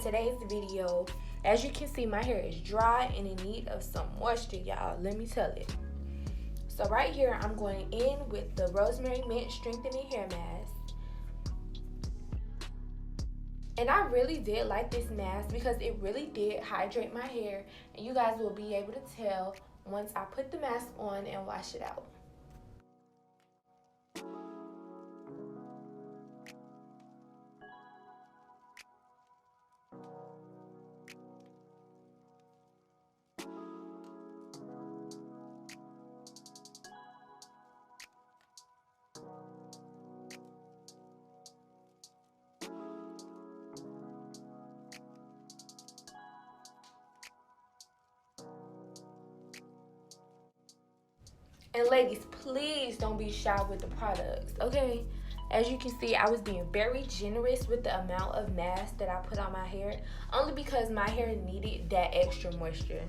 today's video, as you can see, my hair is dry and in need of some moisture, y'all. Let me tell it. So right here, I'm going in with the Rosemary Mint Strengthening Hair Mask. And I really did like this mask because it really did hydrate my hair. And you guys will be able to tell once I put the mask on and wash it out. And ladies, please don't be shy with the products, okay? As you can see, I was being very generous with the amount of mask that I put on my hair, only because my hair needed that extra moisture.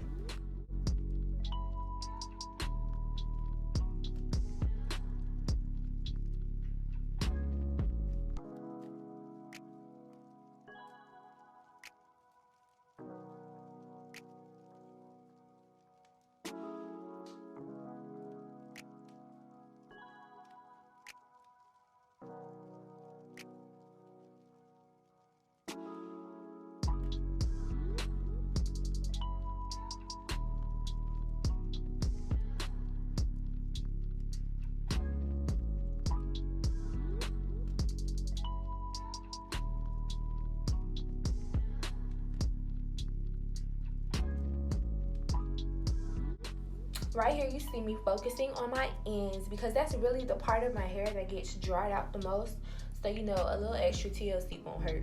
Right here, you see me focusing on my ends because that's really the part of my hair that gets dried out the most. So, you know, a little extra TLC won't hurt.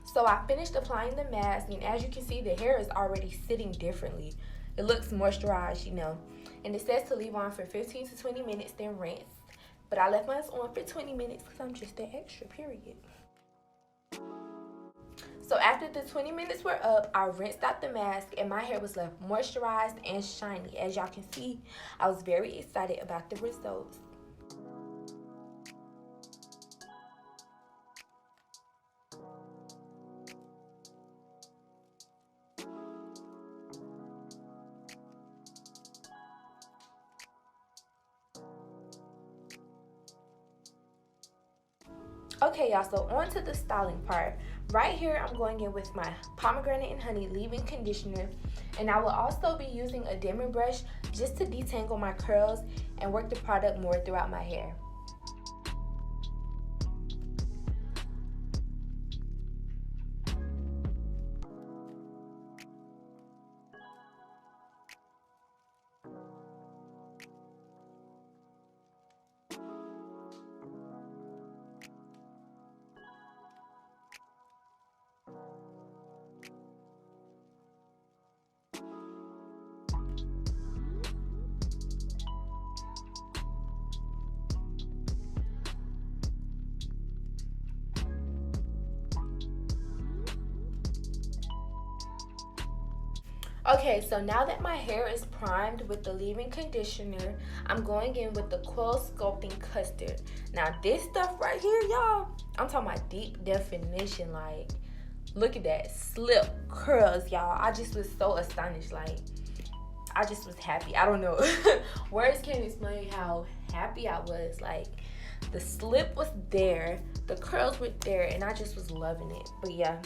So I finished applying the mask, and as you can see, the hair is already sitting differently. It looks moisturized, you know. And it says to leave on for 15 to 20 minutes, then rinse. But I left mine on for 20 minutes because I'm just that extra, period. So after the 20 minutes were up, I rinsed out the mask and my hair was left moisturized and shiny. As y'all can see, I was very excited about the results. Okay, y'all, so on to the styling part. Right here, I'm going in with my Pomegranate and Honey leave-in conditioner, and I will also be using a dimming brush just to detangle my curls and work the product more throughout my hair. Okay, so now that my hair is primed with the leave-in conditioner, I'm going in with the Coil Sculpting Custard. Now this stuff right here, y'all, I'm talking about deep definition. Like, look at that, slip curls, y'all. I just was so astonished. Like, I just was happy. I don't know. Words can't explain how happy I was. Like, the slip was there, the curls were there, and I just was loving it. But yeah.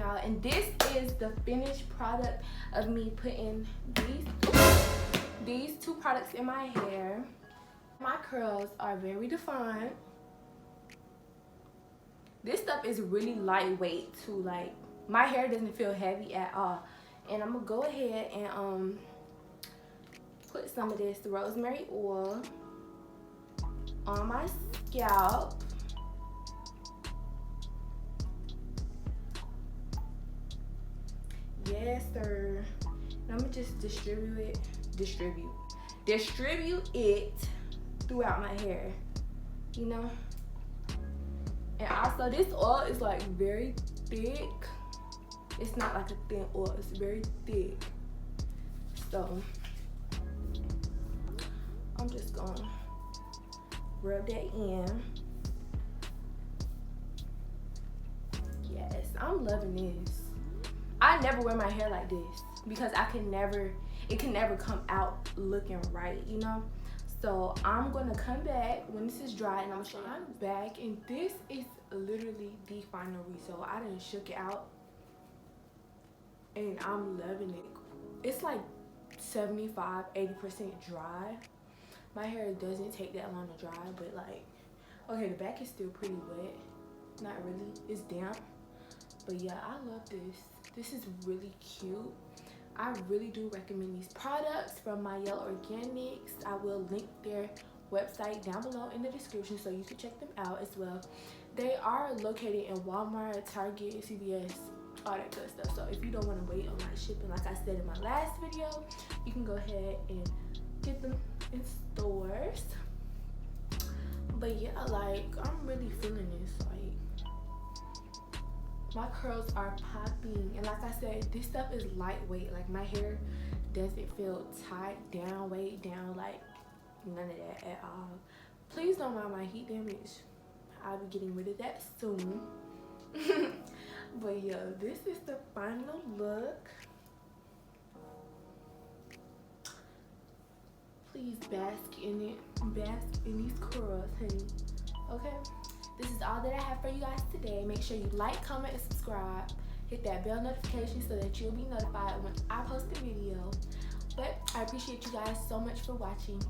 y'all. And this is the finished product of me putting these two products in my hair. My curls are very defined. This stuff is really lightweight too. Like, my hair doesn't feel heavy at all. And I'm gonna go ahead and put some of this rosemary oil on my scalp. Yes, sir. And I'm gonna just distribute it throughout my hair, you know. And also, this oil is like very thick. It's not like a thin oil, it's very thick. So I'm just gonna rub that in. Yes, I'm loving this. I never wear my hair like this because it can never come out looking right, you know. So I'm gonna come back when this is dry and I'm gonna show you. I'm back and this is literally the final result. I done shook it out and I'm loving it. It's like 75-80% dry. My hair doesn't take that long to dry, but like, okay, the back is still pretty wet. Not really, it's damp. But yeah, I love this. This is really cute. I really do recommend these products from Mielle Organics. I will link their website down below in the description so you can check them out as well. They are located in Walmart, Target, CVS, all that good stuff. So if you don't want to wait on my shipping, like I said in my last video, you can go ahead and get them in stores. But yeah, like, I'm really feeling this. Like, my curls are popping, and like I said, this stuff is lightweight. Like, my hair doesn't feel tied down, weighed down, like none of that at all. Please don't mind my heat damage. I'll be getting rid of that soon. But yeah, this is the final look. Please bask in it. Bask in these curls, honey. Okay? This is all that I have for you guys today. Make sure you like, comment, and subscribe. Hit that bell notification so that you'll be notified when I post a video. But I appreciate you guys so much for watching.